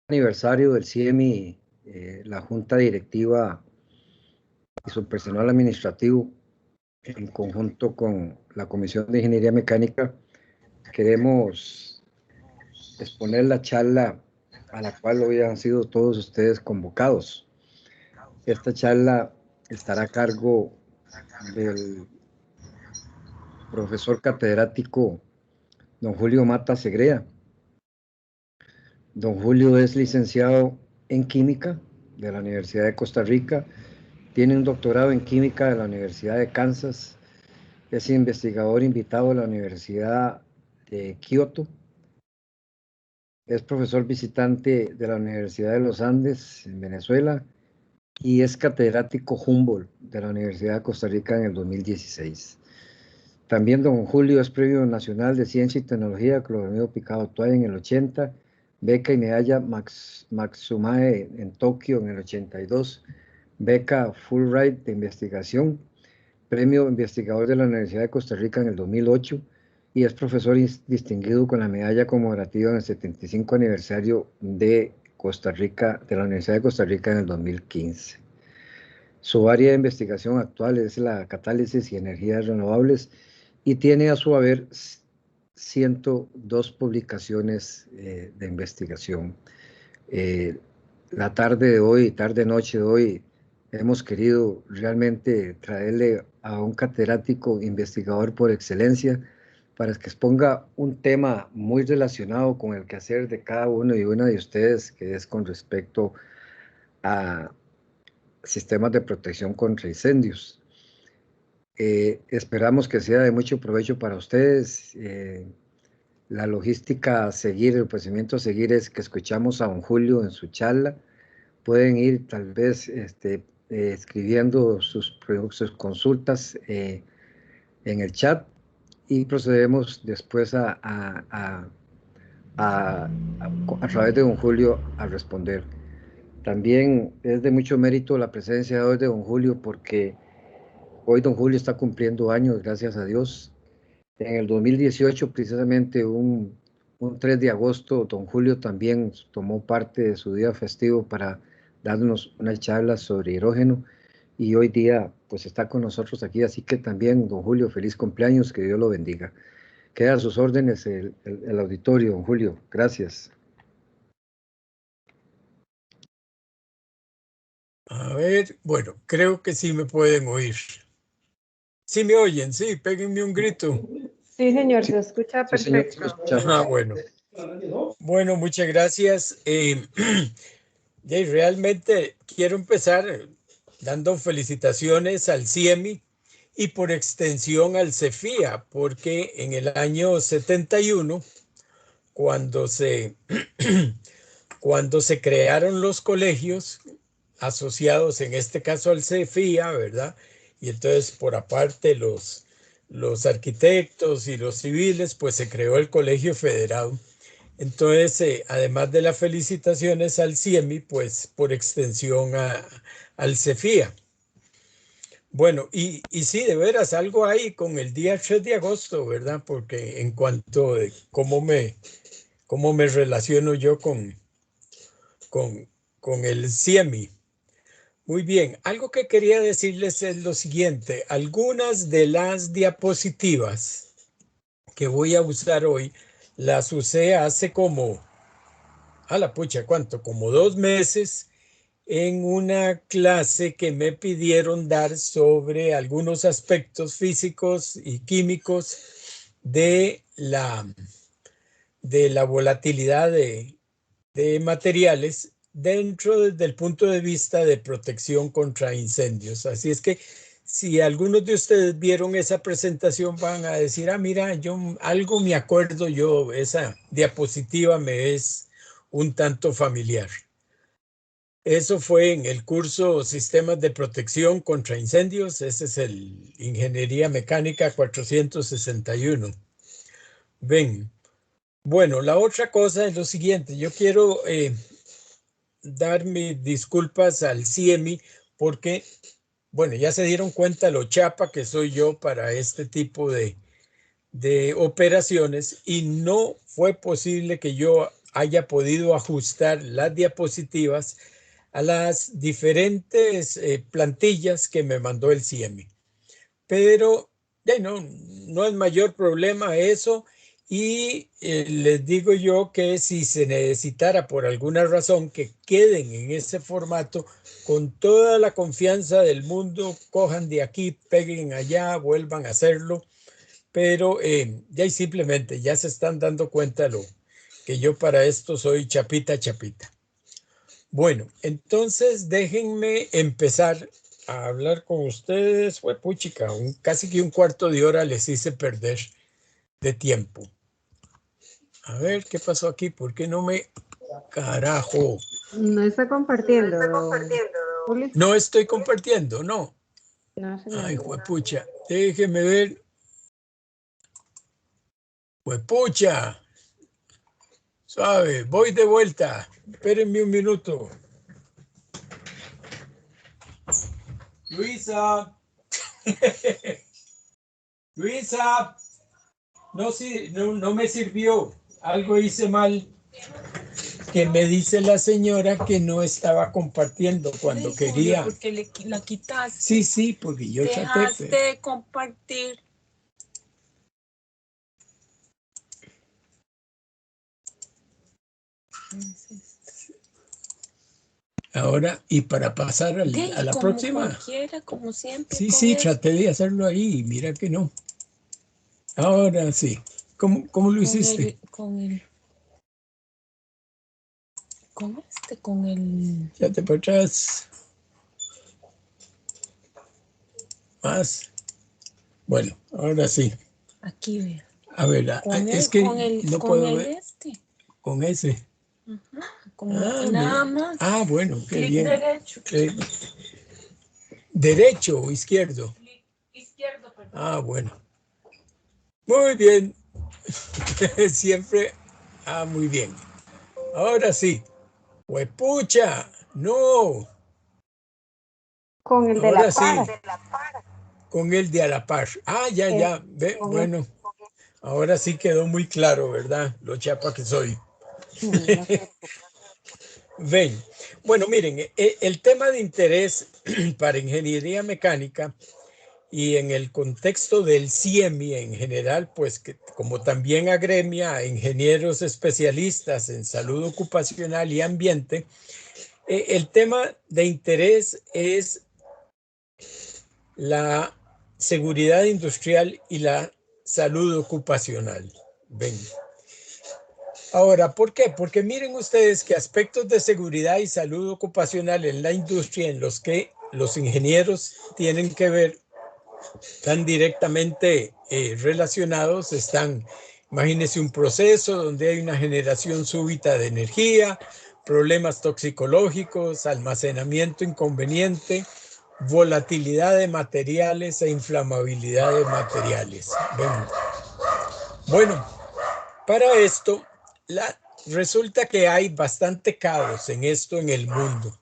aniversario del CIEMI, la Junta Directiva y su personal administrativo, en conjunto con la Comisión de Ingeniería Mecánica, queremos exponer la charla a la cual hoy han sido todos ustedes convocados. Esta charla estará a cargo del profesor catedrático don Julio Mata Segrea. Don Julio es licenciado en Química de la Universidad de Costa Rica, tiene un doctorado en Química de la Universidad de Kansas, es investigador invitado de la Universidad de Kioto, es profesor visitante de la Universidad de los Andes en Venezuela y es catedrático Humboldt de la Universidad de Costa Rica en el 2016. También don Julio es Premio Nacional de Ciencia y Tecnología Clodoveo Picado Toay en el 80, beca y medalla Matsumae en Tokio en el 82, beca Fulbright de investigación, Premio Investigador de la Universidad de Costa Rica en el 2008 y es profesor distinguido con la medalla conmemorativa en el 75 aniversario de Costa Rica, de la Universidad de Costa Rica en el 2015. Su área de investigación actual es la catálisis y energías renovables y tiene a su haber 102 publicaciones de investigación. La tarde de hoy, tarde-noche de hoy, hemos querido realmente traerle a un catedrático investigador por excelencia para que exponga un tema muy relacionado con el quehacer de cada uno y una de ustedes, que es con respecto a sistemas de protección contra incendios. Esperamos que sea de mucho provecho para ustedes. La logística a seguir, el procedimiento a seguir es que escuchamos a don Julio en su charla. Pueden ir tal vez escribiendo sus consultas en el chat y procedemos después a través de don Julio a responder. También es de mucho mérito la presencia de hoy de don Julio porque hoy don Julio está cumpliendo años, gracias a Dios. En el 2018, precisamente un 3 de agosto, don Julio también tomó parte de su día festivo para darnos una charla sobre hidrógeno y hoy día pues está con nosotros aquí, así que también don Julio, feliz cumpleaños, que Dios lo bendiga. Queda a sus órdenes el auditorio, don Julio, gracias. A ver, bueno, creo que sí me pueden oír. ¿Sí me oyen? Sí, péguenme un grito. Sí, señor, se escucha perfecto. Sí, señor, se escucha. Bueno. Bueno, muchas gracias. Realmente quiero empezar dando felicitaciones al CIEMI y por extensión al CEFIA, porque en el año 71, cuando se crearon los colegios asociados, en este caso al CEFIA, ¿verdad? Y entonces por aparte los arquitectos y los civiles, pues se creó el Colegio Federado. Entonces, además de las felicitaciones al CIEMI, pues por extensión al CEFIA. Bueno, y sí, de veras, algo hay con el día 3 de agosto, ¿verdad? Porque en cuanto a cómo me relaciono yo con el CIEMI. Muy bien, algo que quería decirles es lo siguiente. Algunas de las diapositivas que voy a usar hoy, las usé hace como, a la pucha, ¿cuánto? Como 2 meses en una clase que me pidieron dar sobre algunos aspectos físicos y químicos de la volatilidad de materiales desde el punto de vista de protección contra incendios. Así es que si algunos de ustedes vieron esa presentación van a decir, mira, yo algo me acuerdo yo, esa diapositiva me es un tanto familiar. Eso fue en el curso Sistemas de Protección contra Incendios. Ese es el Ingeniería Mecánica 461. Ven. Bueno, la otra cosa es lo siguiente. Yo quiero dar mis disculpas al CIEMI porque, bueno, ya se dieron cuenta lo chapa que soy yo para este tipo de operaciones y no fue posible que yo haya podido ajustar las diapositivas a las diferentes plantillas que me mandó el CIEMI. Pero no es mayor problema eso. Y les digo yo que si se necesitara por alguna razón que queden en ese formato, con toda la confianza del mundo, cojan de aquí, peguen allá, vuelvan a hacerlo. Pero ya simplemente ya se están dando cuenta que yo para esto soy chapita. Bueno, entonces déjenme empezar a hablar con ustedes. Fue puchica, casi que un cuarto de hora les hice perder de tiempo. A ver, ¿qué pasó aquí? ¿Por qué no me... Carajo. No está compartiendo. Julio. No estoy compartiendo, no. No, señor. Ay, juepucha. Déjeme ver. Juepucha. Suave, voy de vuelta. Espérenme un minuto. Luisa. Luisa. No me sirvió. Algo hice mal. Que me dice la señora que no estaba compartiendo cuando quería. Porque la quitaste. Sí, porque yo dejaste de compartir. Ahora, y para pasar a la como próxima. Cualquiera, como siempre. Sí, traté de hacerlo ahí y mira que no. Ahora sí. ¿Cómo lo hiciste? Con el... Ya te para atrás. Más. Bueno, ahora sí. Aquí, vea. A ver, es que no puedo ver. Con ese. Nada más. Bueno, qué Clic bien. derecho. ¿Derecho o izquierdo? Clic izquierdo, perdón. Bueno. Muy bien. Siempre. Muy bien. Ahora sí. ¡Huepucha! ¡No! Con el de Ahora la par. sí. Con el de a la par. Ya. Bueno. Ahora sí quedó muy claro, ¿verdad? Lo chapa que soy. Ven. Bueno, miren, el tema de interés para ingeniería mecánica y en el contexto del CIEMI en general, pues que como también agremia a ingenieros especialistas en salud ocupacional y ambiente, el tema de interés es la seguridad industrial y la salud ocupacional. Ven. Ahora, ¿por qué? Porque miren ustedes que aspectos de seguridad y salud ocupacional en la industria en los que los ingenieros tienen que ver tan directamente relacionados están, imagínense un proceso donde hay una generación súbita de energía, problemas toxicológicos, almacenamiento inconveniente, volatilidad de materiales e inflamabilidad de materiales. Bueno, para esto resulta que hay bastante caos en esto en el mundo.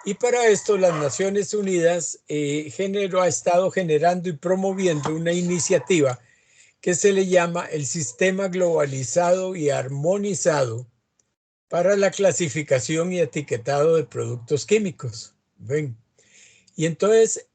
Y para esto las Naciones Unidas ha estado generando y promoviendo una iniciativa que se le llama el Sistema Globalizado y Armonizado para la Clasificación y Etiquetado de Productos Químicos. ¿Ven? Y entonces,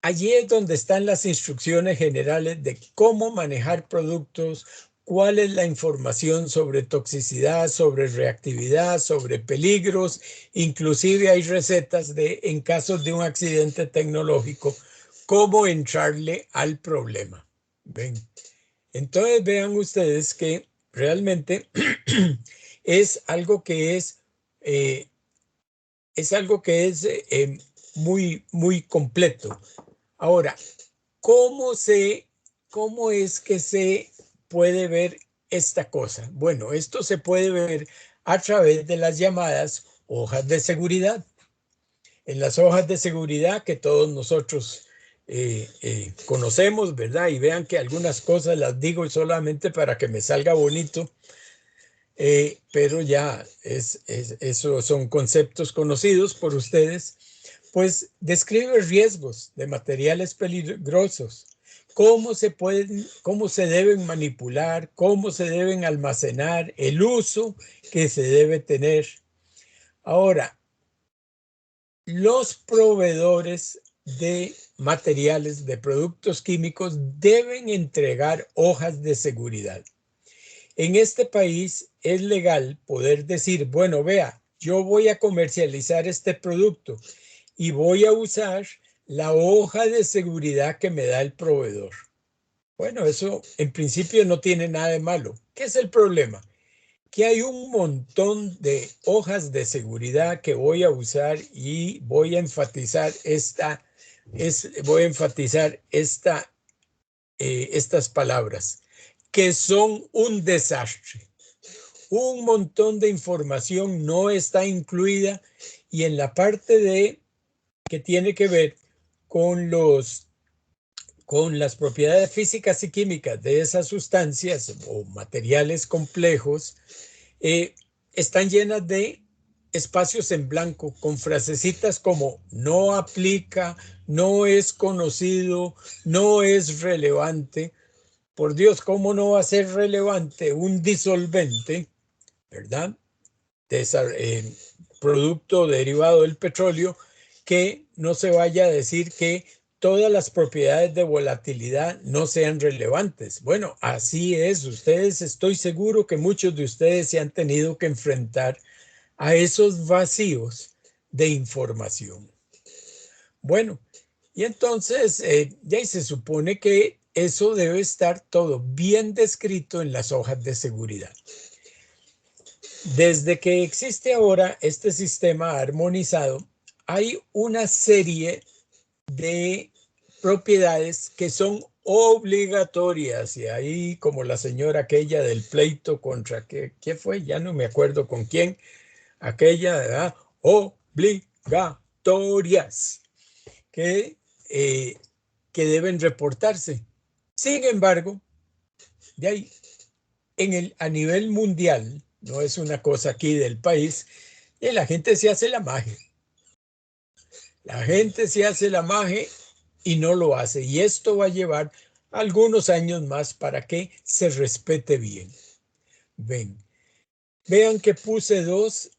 allí es donde están las instrucciones generales de cómo manejar productos, cuál es la información sobre toxicidad, sobre reactividad, sobre peligros. Inclusive hay recetas en casos de un accidente tecnológico, cómo entrarle al problema. ¿Ven? Entonces vean ustedes que realmente es algo que es muy, muy completo. Ahora, ¿cómo es que se puede ver esta cosa? Bueno, esto se puede ver a través de las llamadas hojas de seguridad. En las hojas de seguridad que todos nosotros conocemos, ¿verdad? Y vean que algunas cosas las digo solamente para que me salga bonito, pero ya eso son conceptos conocidos por ustedes. Pues describe riesgos de materiales peligrosos, cómo se deben manipular, cómo se deben almacenar, el uso que se debe tener. Ahora, los proveedores de materiales, de productos químicos, deben entregar hojas de seguridad. En este país es legal poder decir, bueno, vea, yo voy a comercializar este producto y voy a usar la hoja de seguridad que me da el proveedor. Bueno, eso en principio no tiene nada de malo. ¿Qué es el problema? Que hay un montón de hojas de seguridad que voy a usar y voy a enfatizar estas palabras, que son un desastre. Un montón de información no está incluida y en la parte que tiene que ver con las propiedades físicas y químicas de esas sustancias o materiales complejos, están llenas de espacios en blanco con frasecitas como no aplica, no es conocido, no es relevante. Por Dios, ¿cómo no va a ser relevante un disolvente, verdad? Producto derivado del petróleo, que no se vaya a decir que todas las propiedades de volatilidad no sean relevantes. Bueno, así es. Estoy seguro que muchos de ustedes se han tenido que enfrentar a esos vacíos de información. Bueno, y entonces ya se supone que eso debe estar todo bien descrito en las hojas de seguridad. Desde que existe ahora este sistema armonizado, hay una serie de propiedades que son obligatorias, y ahí como la señora aquella del pleito contra, ¿qué fue? Ya no me acuerdo con quién, aquella, ¿verdad? Obligatorias que deben reportarse. Sin embargo, de ahí, a nivel mundial, no es una cosa aquí del país, y la gente se hace la magia. La gente se hace la magia y no lo hace. Y esto va a llevar algunos años más para que se respete bien. Vean que puse dos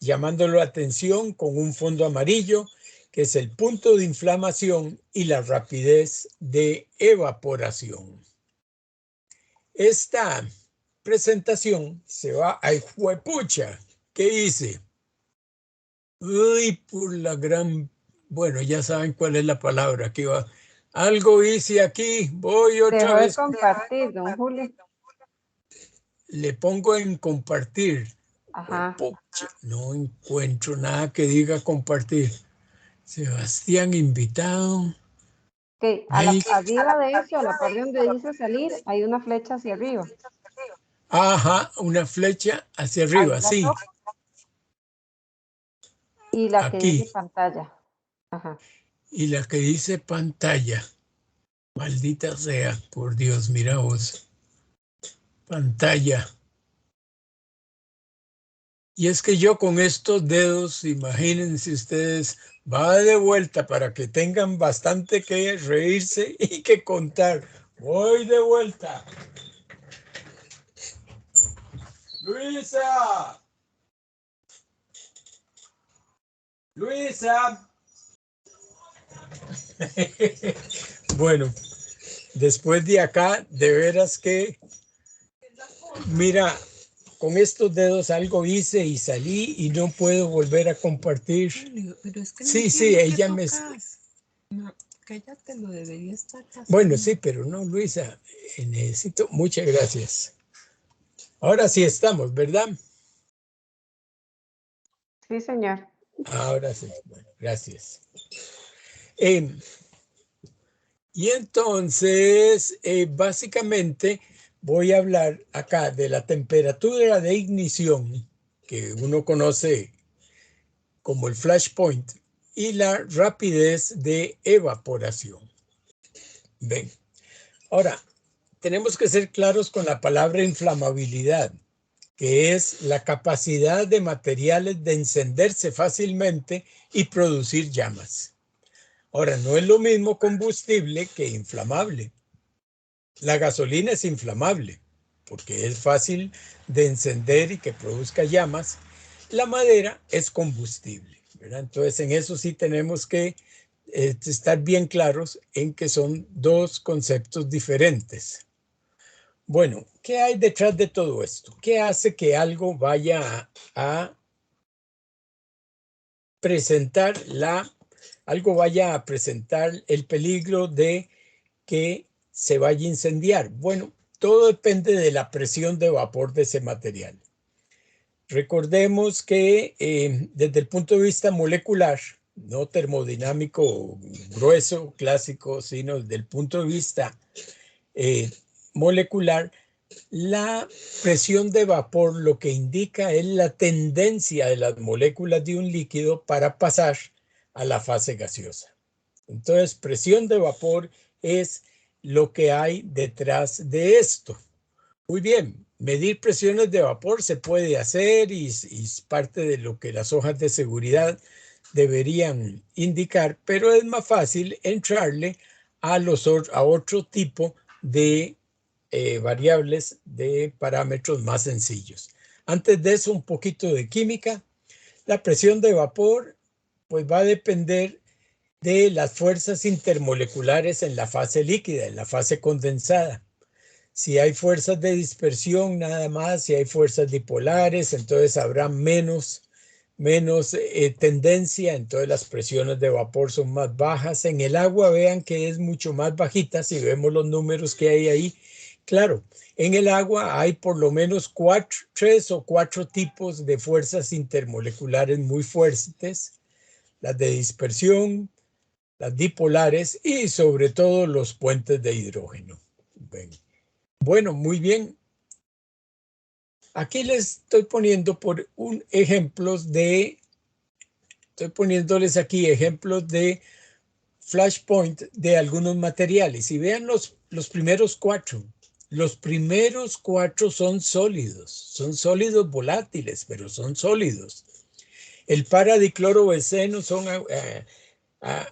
llamándolo atención con un fondo amarillo, que es el punto de inflamación y la rapidez de evaporación. Esta presentación se va a ¡juepucha! ¿Qué hice? Uy, por la gran... Bueno, ya saben cuál es la palabra que va. Algo hice aquí, voy otra Dejó de vez. compartir, don Julio. Le pongo en compartir. Ajá. ¡Juepucha! No encuentro nada que diga compartir. Sebastián invitado. Okay. Arriba de eso, a la parte donde dice salir, hay una flecha hacia arriba. Ajá, una flecha hacia arriba, sí. Y la que Aquí. dice pantalla. Ajá. Y la que dice pantalla. Maldita sea, por Dios, mira vos. Pantalla. Y es que yo con estos dedos, imagínense ustedes, va de vuelta para que tengan bastante que reírse y que contar. Voy de vuelta. Luisa. Luisa. Bueno, después de acá, de veras que, mira, con estos dedos algo hice y salí y no puedo volver a compartir. Pero es que no sí, ella me... No, cállate, lo debería estar pasando. Bueno, sí, pero no, Luisa, necesito... Muchas gracias. Ahora sí estamos, ¿verdad? Sí, señor. Ahora sí, bueno, gracias. Y entonces, básicamente, voy a hablar acá de la temperatura de ignición, que uno conoce como el flash point, y la rapidez de evaporación. Ven. Ahora, tenemos que ser claros con la palabra inflamabilidad, que es la capacidad de materiales de encenderse fácilmente y producir llamas. Ahora, no es lo mismo combustible que inflamable. La gasolina es inflamable porque es fácil de encender y que produzca llamas. La madera es combustible, ¿verdad? Entonces, en eso sí tenemos que estar bien claros en que son dos conceptos diferentes. Bueno, ¿qué hay detrás de todo esto? ¿Qué hace que algo vaya a presentar el peligro de que se vaya a incendiar? Bueno, todo depende de la presión de vapor de ese material. Recordemos que desde el punto de vista molecular, no termodinámico grueso, clásico, sino desde el punto de vista molecular, la presión de vapor lo que indica es la tendencia de las moléculas de un líquido para pasar a la fase gaseosa. Entonces, presión de vapor es lo que hay detrás de esto. Muy bien, medir presiones de vapor se puede hacer y es parte de lo que las hojas de seguridad deberían indicar, pero es más fácil entrarle a otro tipo de variables de parámetros más sencillos. Antes de eso, un poquito de química. La presión de vapor pues va a depender de las fuerzas intermoleculares en la fase líquida, en la fase condensada. Si hay fuerzas de dispersión nada más, si hay fuerzas dipolares, entonces habrá menos tendencia, entonces las presiones de vapor son más bajas. En el agua vean que es mucho más bajita, si vemos los números que hay ahí. Claro, en el agua hay por lo menos 3 o 4 tipos de fuerzas intermoleculares muy fuertes, las de dispersión, las dipolares y sobre todo los puentes de hidrógeno. Bueno, muy bien. Aquí les estoy poniendo estoy poniéndoles aquí ejemplos de flashpoint de algunos materiales. Y vean los primeros 4. Los primeros 4 son sólidos volátiles, pero son sólidos. El paradiclorobenceno son,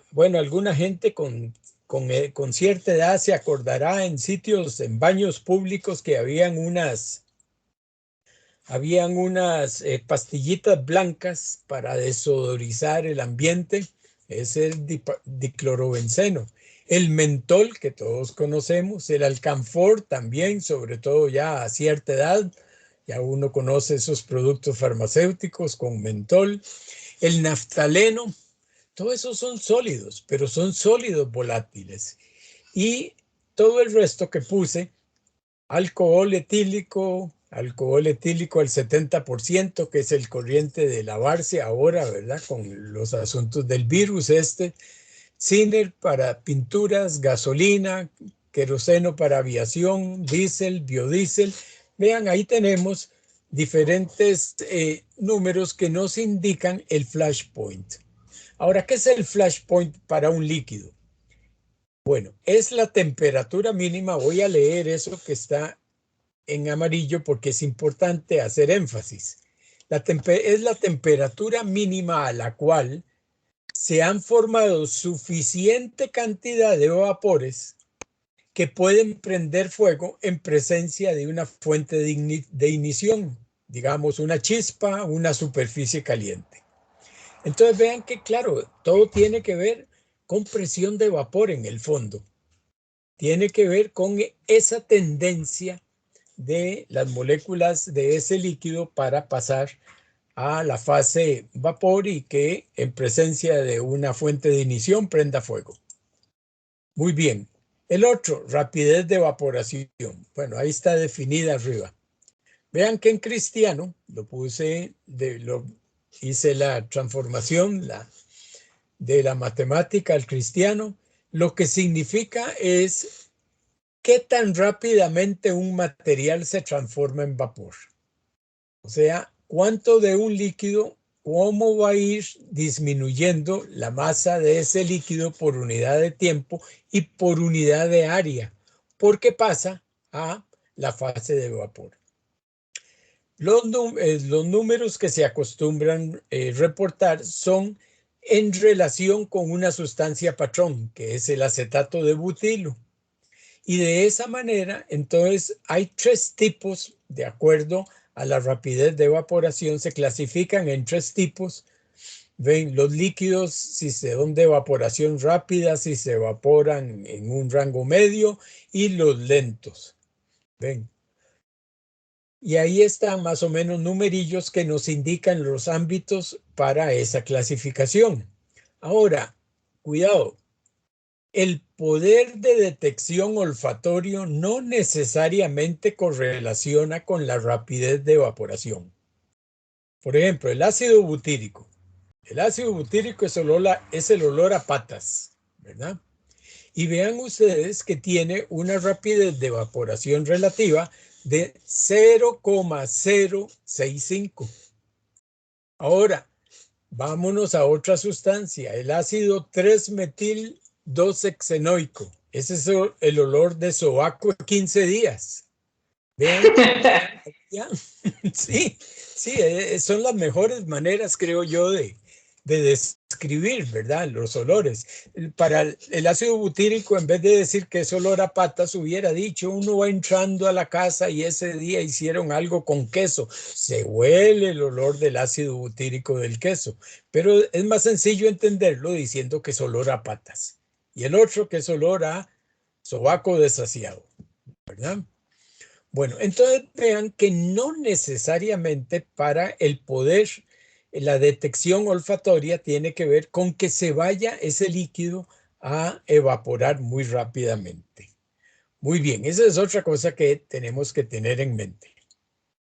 bueno, alguna gente con cierta edad se acordará en baños públicos que habían unas pastillitas blancas para desodorizar el ambiente. Ese es el diclorobenceno. El mentol, que todos conocemos, el alcanfor también, sobre todo ya a cierta edad, ya uno conoce esos productos farmacéuticos con mentol. El naftaleno, todos esos son sólidos, pero son sólidos volátiles. Y todo el resto que puse, alcohol etílico al 70%, que es el corriente de lavarse ahora, ¿verdad? Con los asuntos del virus Cyner para pinturas, gasolina, queroseno para aviación, diésel, biodiesel. Vean, ahí tenemos diferentes números que nos indican el flashpoint. Ahora, ¿qué es el flashpoint para un líquido? Bueno, es la temperatura mínima. Voy a leer eso que está en amarillo porque es importante hacer énfasis. Es la temperatura mínima a la cual se han formado suficiente cantidad de vapores que pueden prender fuego en presencia de una fuente de ignición, digamos una chispa, una superficie caliente. Entonces vean que claro, todo tiene que ver con presión de vapor en el fondo. Tiene que ver con esa tendencia de las moléculas de ese líquido para pasar a la fase vapor y que en presencia de una fuente de ignición prenda fuego. Muy bien. El otro, rapidez de evaporación. Bueno, ahí está definida arriba. Vean que en cristiano hice la transformación de la matemática al cristiano. Lo que significa es qué tan rápidamente un material se transforma en vapor. O sea, cuánto de un líquido, cómo va a ir disminuyendo la masa de ese líquido por unidad de tiempo y por unidad de área, porque pasa a la fase de vapor. Los números que se acostumbran reportar son en relación con una sustancia patrón, que es el acetato de butilo. Y de esa manera, entonces, hay 3 tipos, de acuerdo a la rapidez de evaporación, se clasifican en 3 tipos. Ven, los líquidos, si son de evaporación rápida, si se evaporan en un rango medio, y los lentos. Ven. Y ahí están más o menos numerillos que nos indican los ámbitos para esa clasificación. Ahora, cuidado, el poder de detección olfatorio no necesariamente correlaciona con la rapidez de evaporación. Por ejemplo, el ácido butírico. El ácido butírico es el olor a patas, ¿verdad? Y vean ustedes que tiene una rapidez de evaporación relativa de 0,065. Ahora, vámonos a otra sustancia, el ácido 3-metil-2-hexenoico. Ese es el olor de sobaco de 15 días. ¿Vean? Sí, son las mejores maneras, creo yo, de describir, ¿verdad? Los olores. Para el ácido butírico, en vez de decir que es olor a patas, hubiera dicho, uno va entrando a la casa y ese día hicieron algo con queso. Se huele el olor del ácido butírico del queso. Pero es más sencillo entenderlo diciendo que es olor a patas. Y el otro que es olor a sobaco desasiado, ¿verdad? Bueno, entonces vean que no necesariamente para el poder, la detección olfatoria tiene que ver con que se vaya ese líquido a evaporar muy rápidamente. Muy bien, esa es otra cosa que tenemos que tener en mente.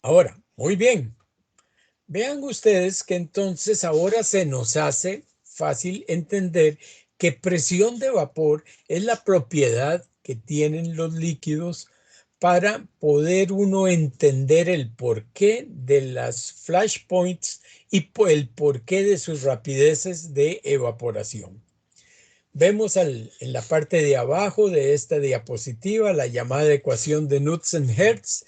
Ahora, muy bien. Vean ustedes que entonces ahora se nos hace fácil entender que presión de vapor es la propiedad que tienen los líquidos para poder uno entender el porqué de las flashpoints y el porqué de sus rapideces de evaporación. Vemos en la parte de abajo de esta diapositiva la llamada ecuación de Knudsen-Hertz,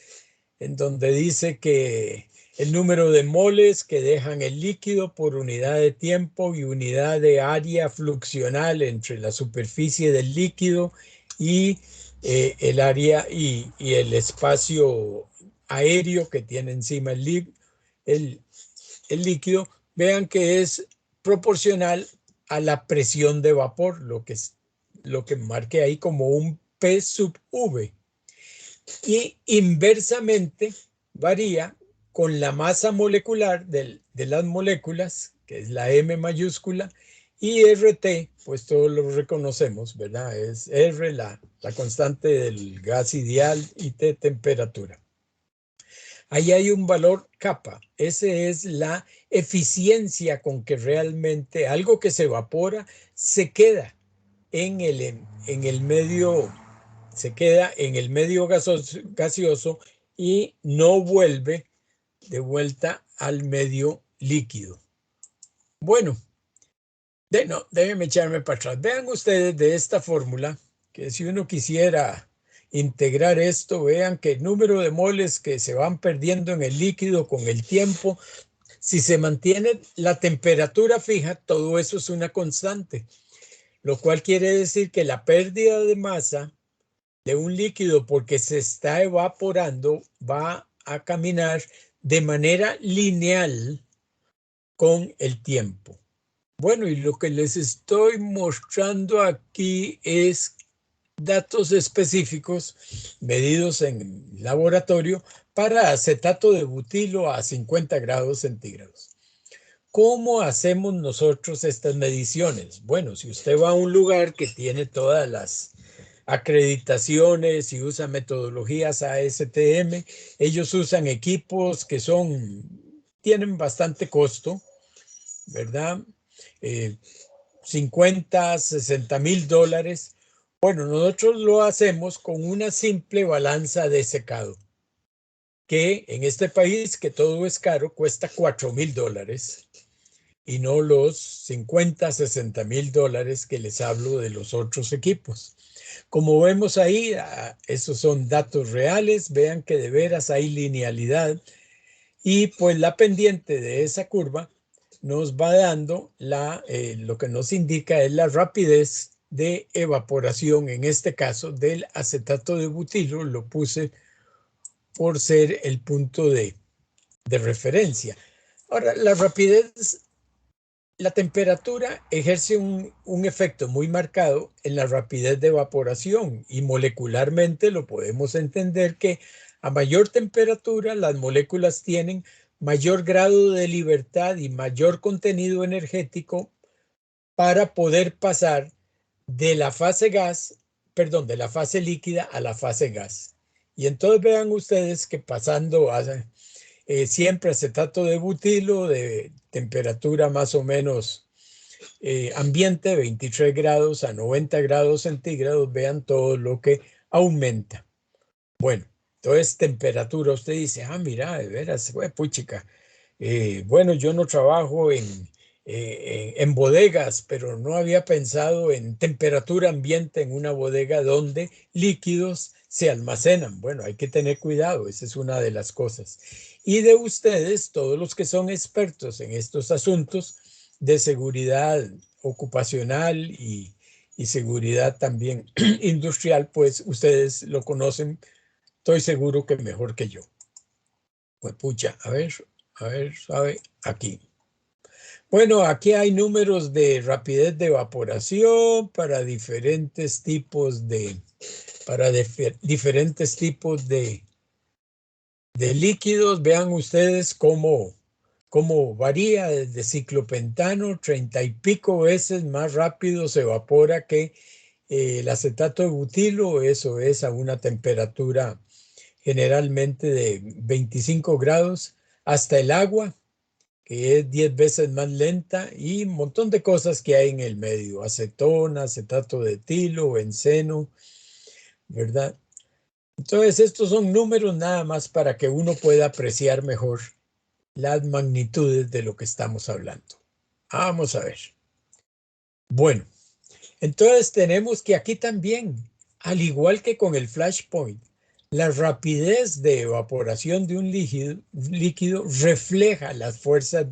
en donde dice que el número de moles que dejan el líquido por unidad de tiempo y unidad de área fluxional entre la superficie del líquido y el área y el espacio aéreo que tiene encima el líquido, vean que es proporcional a la presión de vapor, lo que marque ahí como un P sub V. Y inversamente varía con la masa molecular de las moléculas, que es la M mayúscula, y RT, pues todos lo reconocemos, ¿verdad? Es R, la constante del gas ideal, y T, temperatura. Ahí hay un valor kappa. Ese es la eficiencia con que realmente algo que se evapora se queda en el medio, gaseoso y no vuelve de vuelta al medio líquido. Bueno, déjenme echarme para atrás. Vean ustedes de esta fórmula que si uno quisiera integrar esto, vean que el número de moles que se van perdiendo en el líquido con el tiempo, si se mantiene la temperatura fija, todo eso es una constante, lo cual quiere decir que la pérdida de masa de un líquido porque se está evaporando va a caminar de manera lineal con el tiempo. Bueno, y lo que les estoy mostrando aquí es datos específicos medidos en laboratorio para acetato de butilo a 50 grados centígrados. ¿Cómo hacemos nosotros estas mediciones? Bueno, si usted va a un lugar que tiene todas las acreditaciones y usa metodologías ASTM, ellos usan equipos que tienen bastante costo, ¿verdad? 50, 60 mil dólares. Bueno, nosotros lo hacemos con una simple balanza de secado, que en este país, que todo es caro, cuesta 4 mil dólares y no los 50, 60 mil dólares que les hablo de los otros equipos. Como vemos ahí, esos son datos reales, vean que de veras hay linealidad y pues la pendiente de esa curva nos va dando lo que nos indica es la rapidez de evaporación, en este caso del acetato de butilo, lo puse por ser el punto de referencia. Ahora, la rapidez, la temperatura ejerce un efecto muy marcado en la rapidez de evaporación y molecularmente lo podemos entender que a mayor temperatura las moléculas tienen mayor grado de libertad y mayor contenido energético para poder pasar de la fase gas, perdón, de la fase líquida a la fase gas. Y entonces vean ustedes que pasando a siempre acetato de butilo de temperatura más o menos ambiente, 23 grados a 90 grados centígrados, vean todo lo que aumenta. Bueno, entonces temperatura, usted dice, ah, mira, de veras, puchica, bueno, yo no trabajo en bodegas, pero no había pensado en temperatura ambiente en una bodega donde líquidos se almacenan. Bueno, hay que tener cuidado, esa es una de las cosas. Y de ustedes, todos los que son expertos en estos asuntos de seguridad ocupacional y seguridad también industrial, pues ustedes lo conocen, estoy seguro que mejor que yo. Pues pucha, a ver, sabe, aquí. Bueno, aquí hay números de rapidez de evaporación para diferentes tipos de, de líquidos. Vean ustedes cómo varía desde ciclopentano, 30 y pico veces más rápido se evapora que el acetato de butilo. Eso es a una temperatura generalmente de 25 grados, hasta el agua, que es 10 veces más lenta, y un montón de cosas que hay en el medio, acetona, acetato de etilo, benceno, ¿verdad? Entonces, estos son números nada más para que uno pueda apreciar mejor las magnitudes de lo que estamos hablando. Vamos a ver. Bueno, entonces tenemos que aquí también, al igual que con el flashpoint, la rapidez de evaporación de un líquido refleja las fuerzas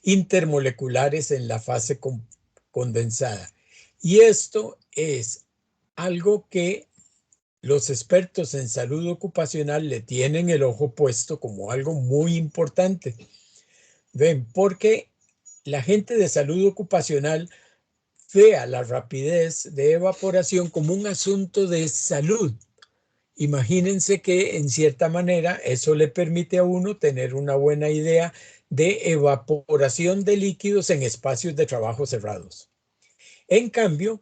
intermoleculares en la fase condensada. Y esto es algo que los expertos en salud ocupacional le tienen el ojo puesto como algo muy importante. Ven, porque la gente de salud ocupacional ve a la rapidez de evaporación como un asunto de salud. Imagínense que en cierta manera eso le permite a uno tener una buena idea de evaporación de líquidos en espacios de trabajo cerrados. En cambio,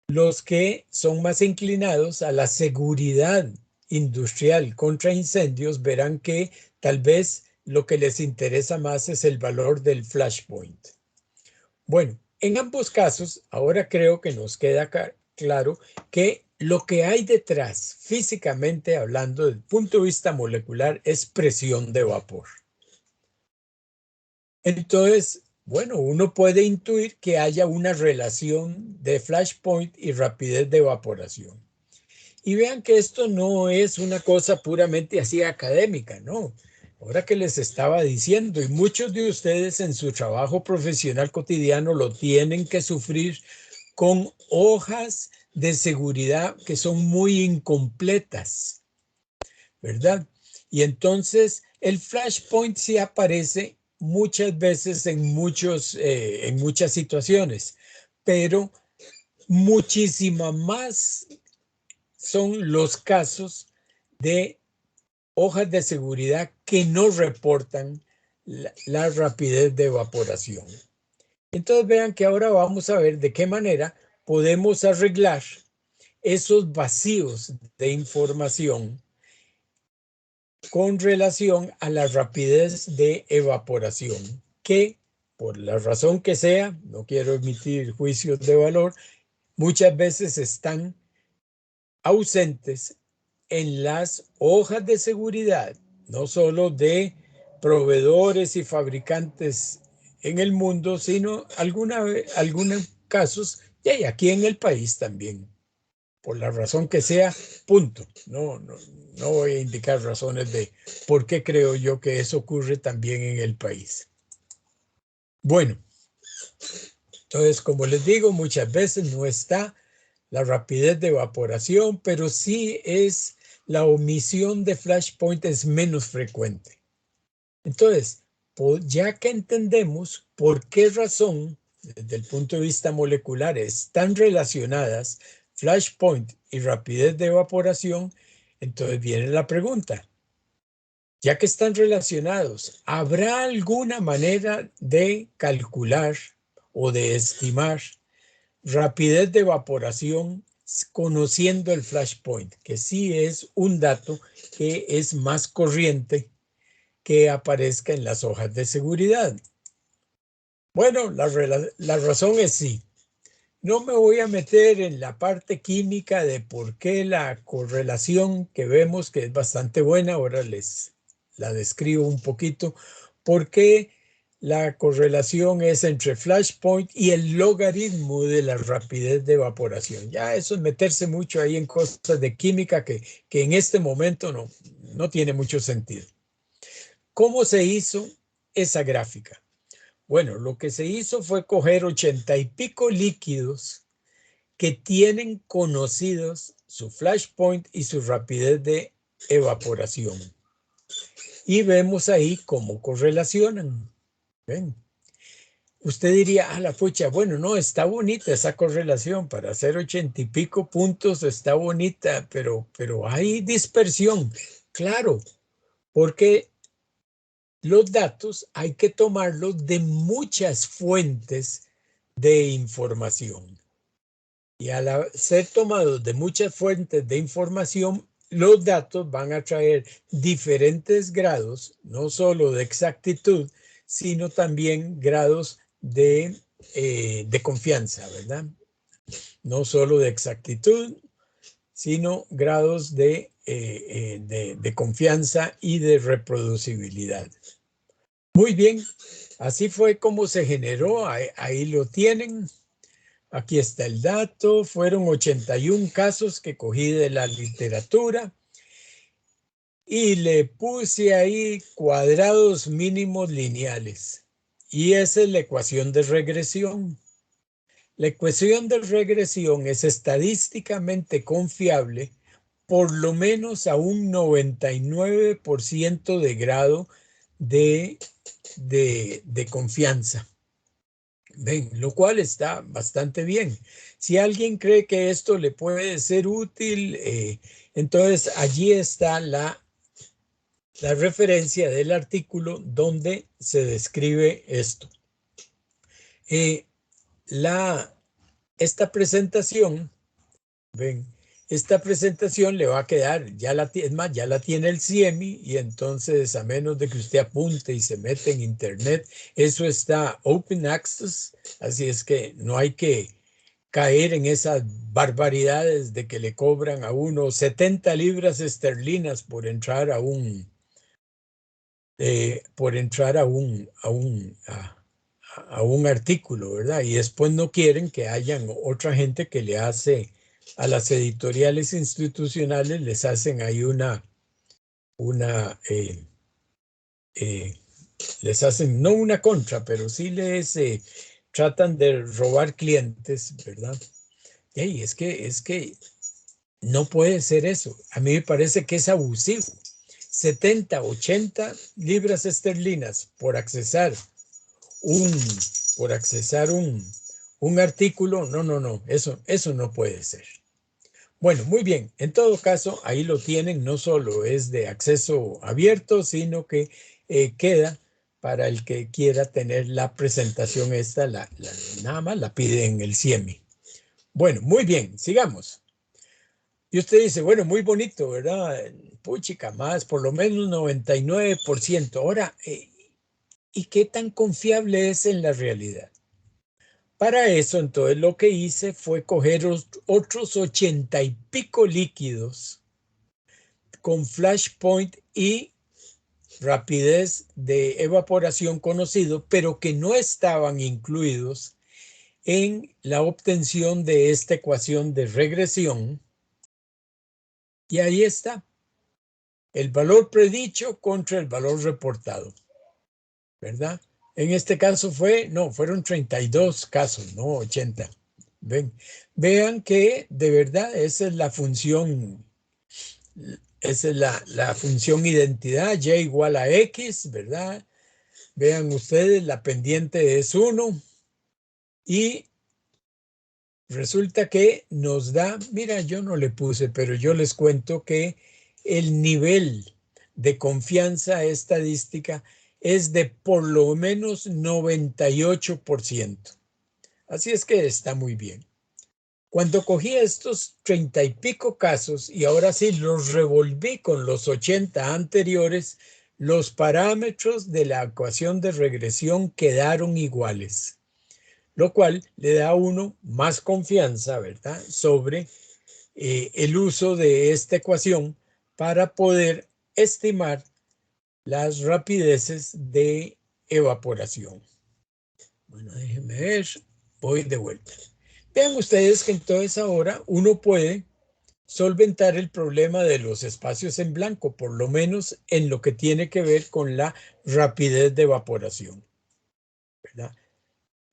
los que son más inclinados a la seguridad industrial contra incendios verán que tal vez lo que les interesa más es el valor del flashpoint. Bueno, en ambos casos, ahora creo que nos queda claro que lo que hay detrás, físicamente hablando, desde el punto de vista molecular, es presión de vapor. Entonces, bueno, uno puede intuir que haya una relación de flashpoint y rapidez de evaporación. Y vean que esto no es una cosa puramente así académica, no. Ahora que les estaba diciendo, y muchos de ustedes en su trabajo profesional cotidiano lo tienen que sufrir con hojas de seguridad que son muy incompletas, ¿verdad? Y entonces el flashpoint sí aparece muchas veces en muchas situaciones, pero muchísima más son los casos de hojas de seguridad que no reportan la rapidez de evaporación. Entonces vean que ahora vamos a ver de qué manera podemos arreglar esos vacíos de información con relación a la rapidez de evaporación, que por la razón que sea, no quiero emitir juicios de valor, muchas veces están ausentes en las hojas de seguridad, no solo de proveedores y fabricantes en el mundo, sino algunos casos, y hay aquí en el país también, por la razón que sea, punto. No voy a indicar razones de por qué creo yo que eso ocurre también en el país. Bueno, entonces, como les digo, muchas veces no está la rapidez de evaporación, pero sí es la omisión de flashpoint es menos frecuente. Entonces, ya que entendemos por qué razón, desde el punto de vista molecular, están relacionadas flashpoint y rapidez de evaporación, entonces viene la pregunta. Ya que están relacionados, ¿habrá alguna manera de calcular o de estimar rapidez de evaporación conociendo el flashpoint? Que sí es un dato que es más corriente que aparezca en las hojas de seguridad. Bueno, la razón es sí. No me voy a meter en la parte química de por qué la correlación que vemos, que es bastante buena, ahora les la describo un poquito, por qué la correlación es entre flashpoint y el logaritmo de la rapidez de evaporación. Ya eso es meterse mucho ahí en cosas de química que en este momento no tiene mucho sentido. ¿Cómo se hizo esa gráfica? Bueno, lo que se hizo fue coger 80 y pico líquidos que tienen conocidos su flashpoint y su rapidez de evaporación. Y vemos ahí cómo correlacionan. ¿Ven? Usted diría, a la pucha, bueno, no, está bonita esa correlación, para hacer 80 y pico puntos está bonita, pero hay dispersión. Claro, porque los datos hay que tomarlos de muchas fuentes de información. Y al ser tomados de muchas fuentes de información, los datos van a traer diferentes grados, no solo de exactitud, sino también grados de confianza, ¿verdad? No solo de exactitud, sino grados de confianza y de reproducibilidad. Muy bien, así fue como se generó, ahí lo tienen. Aquí está el dato, fueron 81 casos que cogí de la literatura y le puse ahí cuadrados mínimos lineales. Y esa es la ecuación de regresión. La ecuación de regresión es estadísticamente confiable por lo menos a un 99% de grado de confianza. Ven, lo cual está bastante bien. Si alguien cree que esto le puede ser útil, entonces allí está la referencia del artículo donde se describe esto. Esta presentación, ven, esta presentación le va a quedar, es más, ya la tiene el CIEMI y entonces a menos de que usted apunte y se mete en internet, eso está open access, así es que no hay que caer en esas barbaridades de que le cobran a uno 70 libras esterlinas por entrar a un artículo, ¿verdad? Y después no quieren que hayan otra gente que le hace a las editoriales institucionales, les hacen ahí les hacen, no una contra, pero sí les tratan de robar clientes, ¿verdad? Y es que no puede ser eso. A mí me parece que es abusivo. 70, 80 libras esterlinas por accesar un artículo, no, eso no puede ser. Bueno, muy bien, en todo caso, ahí lo tienen, no solo es de acceso abierto, sino que queda para el que quiera tener la presentación esta, nada más la pide en el CIEMI. Bueno, muy bien, sigamos. Y usted dice, bueno, muy bonito, ¿verdad? Puchica, más, por lo menos 99%. Ahora, ¿y qué tan confiable es en la realidad? Para eso, entonces, lo que hice fue coger otros 80 y pico líquidos con flashpoint y rapidez de evaporación conocido, pero que no estaban incluidos en la obtención de esta ecuación de regresión. Y ahí está. El valor predicho contra el valor reportado, ¿verdad? En este caso fueron 32 casos, no 80. Vean que de verdad esa es la función. Esa es la función identidad, y igual a x, ¿verdad? Vean ustedes, la pendiente es 1 y resulta que nos da, mira, yo no le puse, pero yo les cuento que el nivel de confianza estadística es de por lo menos 98%. Así es que está muy bien. Cuando cogí estos 30 y pico casos y ahora sí los revolví con los 80 anteriores, los parámetros de la ecuación de regresión quedaron iguales, lo cual le da a uno más confianza, ¿verdad?, sobre el uso de esta ecuación para poder estimar las rapideces de evaporación. Bueno, déjenme ver, voy de vuelta. Vean ustedes que entonces ahora uno puede solventar el problema de los espacios en blanco, por lo menos en lo que tiene que ver con la rapidez de evaporación, ¿verdad?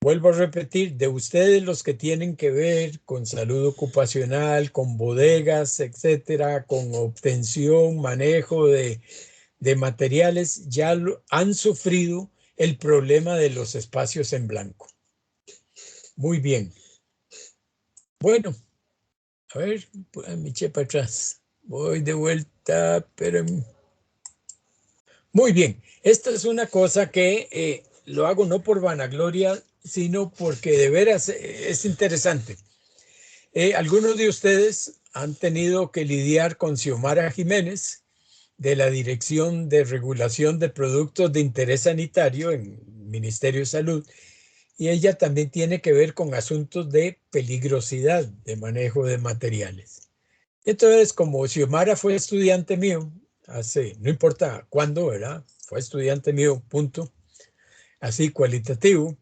Vuelvo a repetir, de ustedes los que tienen que ver con salud ocupacional, con bodegas, etcétera, con obtención, manejo de materiales, ya han sufrido el problema de los espacios en blanco. Muy bien. Bueno, a ver, me eché para atrás. Voy de vuelta, pero... Muy bien. Esta es una cosa que lo hago no por vanagloria, sino porque de veras es interesante. Algunos de ustedes han tenido que lidiar con Xiomara Jiménez, de la Dirección de Regulación de Productos de Interés Sanitario en el Ministerio de Salud, y ella también tiene que ver con asuntos de peligrosidad de manejo de materiales. Entonces, como Xiomara fue estudiante mío, no importa cuándo, ¿verdad? Fue estudiante mío, punto, así cualitativo,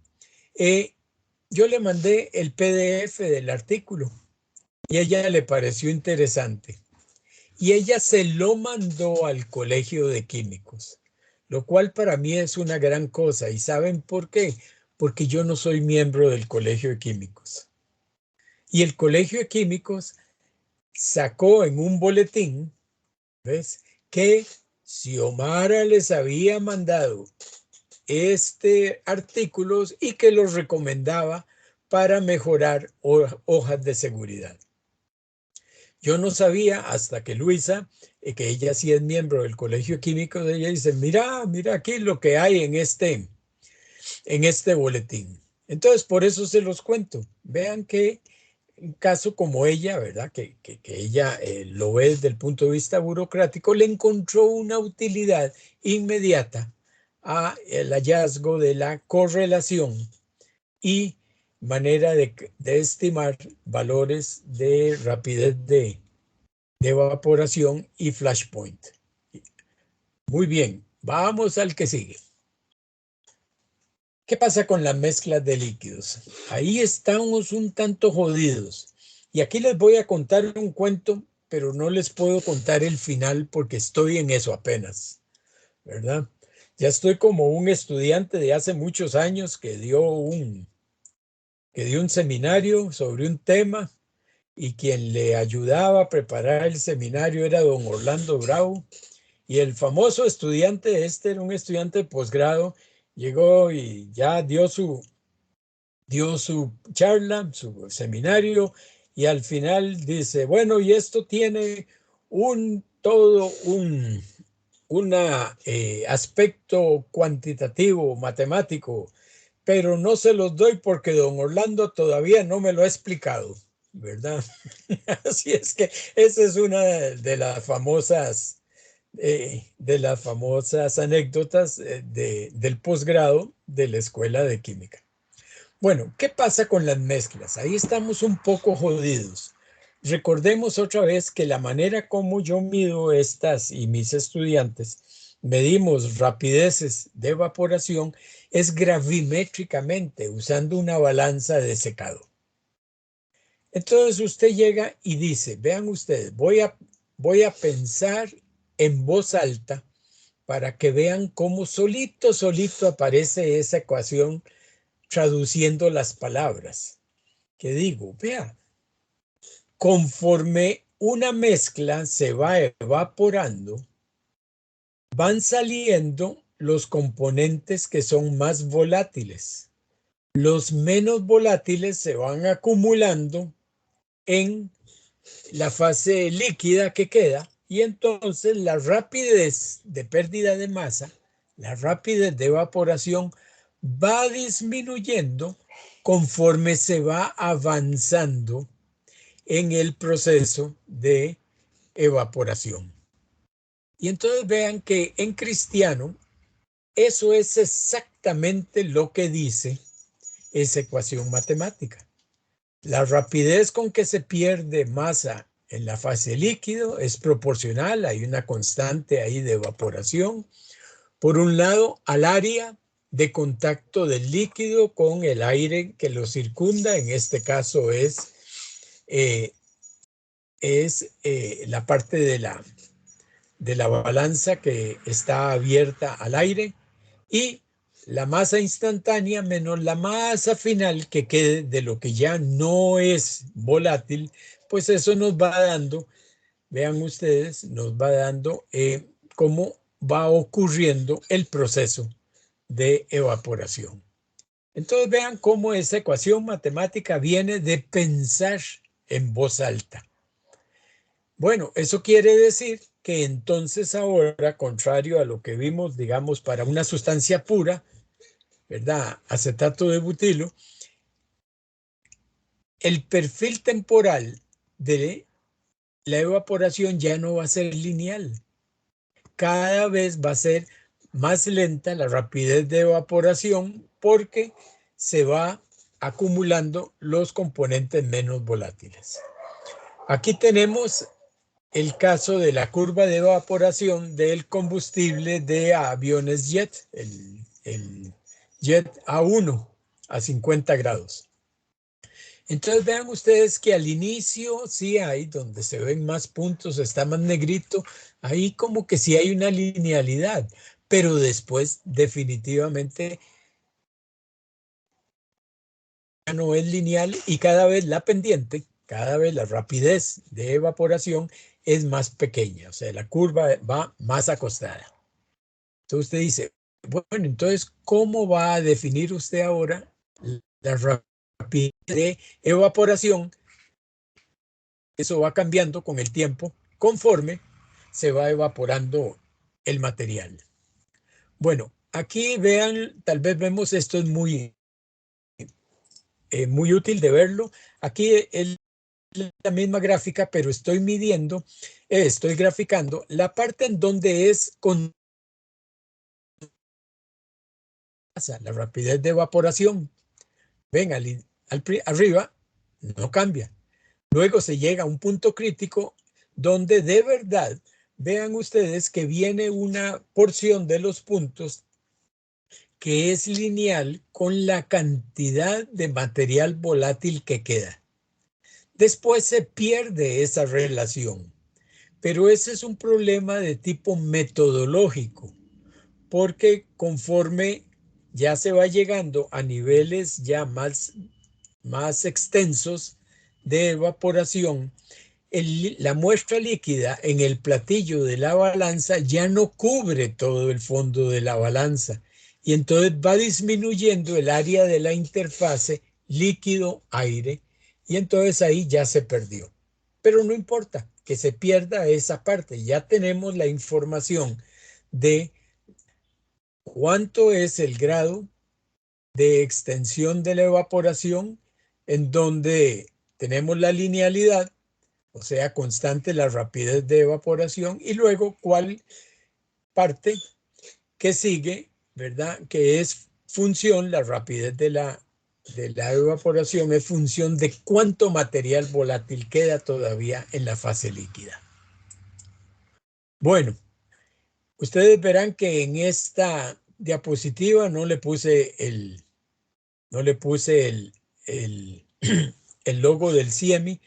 yo le mandé el PDF del artículo y a ella le pareció interesante. Y ella se lo mandó al Colegio de Químicos, lo cual para mí es una gran cosa. ¿Y saben por qué? Porque yo no soy miembro del Colegio de Químicos. Y el Colegio de Químicos sacó en un boletín, ¿ves?, que Xiomara les había mandado artículos y que los recomendaba para mejorar hojas de seguridad. Yo no sabía hasta que Luisa, que ella sí es miembro del Colegio Químico, ella dice, mira aquí lo que hay en este boletín. Entonces, por eso se los cuento. Vean que un caso como ella, ¿verdad? Que ella lo ve desde el punto de vista burocrático, le encontró una utilidad inmediata al hallazgo de la correlación y manera de estimar valores de rapidez de evaporación y flashpoint. Muy bien, vamos al que sigue. ¿Qué pasa con las mezclas de líquidos? Ahí estamos un tanto jodidos. Y aquí les voy a contar un cuento, pero no les puedo contar el final porque estoy en eso apenas, ¿verdad? Ya estoy como un estudiante de hace muchos años que dio un seminario sobre un tema y quien le ayudaba a preparar el seminario era don Orlando Bravo. Y el famoso estudiante, era un estudiante de posgrado, llegó y ya dio su charla, su seminario, y al final dice, bueno, y esto tiene un aspecto cuantitativo, matemático, pero no se los doy porque don Orlando todavía no me lo ha explicado, ¿verdad? Así es que esa es una de las famosas anécdotas del posgrado de la Escuela de Química. Bueno, ¿qué pasa con las mezclas? Ahí estamos un poco jodidos. Recordemos otra vez que la manera como yo mido estas y mis estudiantes medimos rapideces de evaporación es gravimétricamente usando una balanza de secado. Entonces usted llega y dice, vean ustedes, voy a pensar en voz alta para que vean cómo solito aparece esa ecuación traduciendo las palabras. ¿Qué digo? Vea, conforme una mezcla se va evaporando, van saliendo los componentes que son más volátiles. Los menos volátiles se van acumulando en la fase líquida que queda, y entonces la rapidez de pérdida de masa, la rapidez de evaporación va disminuyendo conforme se va avanzando en el proceso de evaporación. Y entonces vean que en cristiano eso es exactamente lo que dice esa ecuación matemática. La rapidez con que se pierde masa en la fase líquido es proporcional, hay una constante ahí de evaporación, por un lado, al área de contacto del líquido con el aire que lo circunda, en este caso es la parte de la balanza que está abierta al aire, y la masa instantánea menos la masa final que quede de lo que ya no es volátil, pues eso nos va dando, vean ustedes, nos va dando cómo va ocurriendo el proceso de evaporación. Entonces vean cómo esa ecuación matemática viene de pensar en voz alta. Bueno, eso quiere decir que entonces ahora, contrario a lo que vimos, digamos, para una sustancia pura, ¿verdad? Acetato de butilo, el perfil temporal de la evaporación ya no va a ser lineal. Cada vez va a ser más lenta la rapidez de evaporación porque se va acumulando los componentes menos volátiles. Aquí tenemos el caso de la curva de evaporación del combustible de aviones jet, el jet A1 a 50 grados. Entonces vean ustedes que al inicio sí hay, donde se ven más puntos, está más negrito, ahí como que sí hay una linealidad, pero después definitivamente ya no es lineal y cada vez la pendiente, cada vez la rapidez de evaporación es más pequeña, o sea, la curva va más acostada. Entonces usted dice, bueno, entonces, ¿cómo va a definir usted ahora la rapidez de evaporación? Eso va cambiando con el tiempo conforme se va evaporando el material. Bueno, aquí vean, tal vez vemos, esto es muy útil de verlo. Aquí es la misma gráfica, pero estoy midiendo, estoy graficando la parte en donde es con la rapidez de evaporación. Ven, arriba no cambia. Luego se llega a un punto crítico donde de verdad vean ustedes que viene una porción de los puntos que es lineal con la cantidad de material volátil que queda. Después se pierde esa relación, pero ese es un problema de tipo metodológico, porque conforme ya se va llegando a niveles ya más extensos de evaporación, la muestra líquida en el platillo de la balanza ya no cubre todo el fondo de la balanza y entonces va disminuyendo el área de la interfase líquido-aire y entonces ahí ya se perdió. Pero no importa que se pierda esa parte, ya tenemos la información de cuánto es el grado de extensión de la evaporación en donde tenemos la linealidad, o sea, constante la rapidez de evaporación, y luego cuál parte que sigue, ¿verdad? Que es función, la rapidez de la evaporación es función de cuánto material volátil queda todavía en la fase líquida. Bueno, ustedes verán que en esta diapositiva no le puse el logo del CIEMI,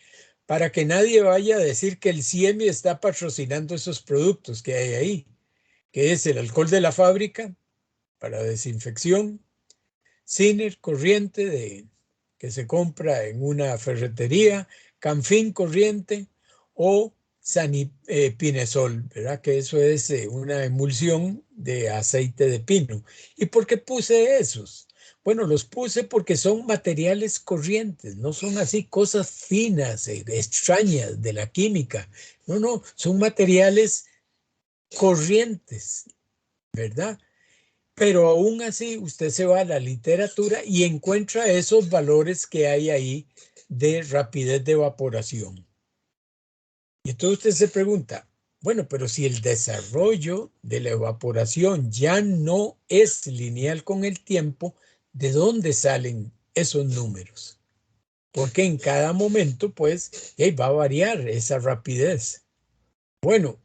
para que nadie vaya a decir que el CIEMI está patrocinando esos productos que hay ahí, que es el alcohol de la fábrica para desinfección, Ciner corriente que se compra en una ferretería, Canfin corriente o Pinesol, ¿verdad? Que eso es una emulsión de aceite de pino. ¿Y por qué puse esos? Bueno, los puse porque son materiales corrientes, no son así cosas finas, extrañas de la química. No, no, son materiales corrientes, ¿verdad? Pero aún así usted se va a la literatura y encuentra esos valores que hay ahí de rapidez de evaporación. Y entonces usted se pregunta, bueno, pero si el desarrollo de la evaporación ya no es lineal con el tiempo, ¿de dónde salen esos números? Porque en cada momento, pues, va a variar esa rapidez. Bueno,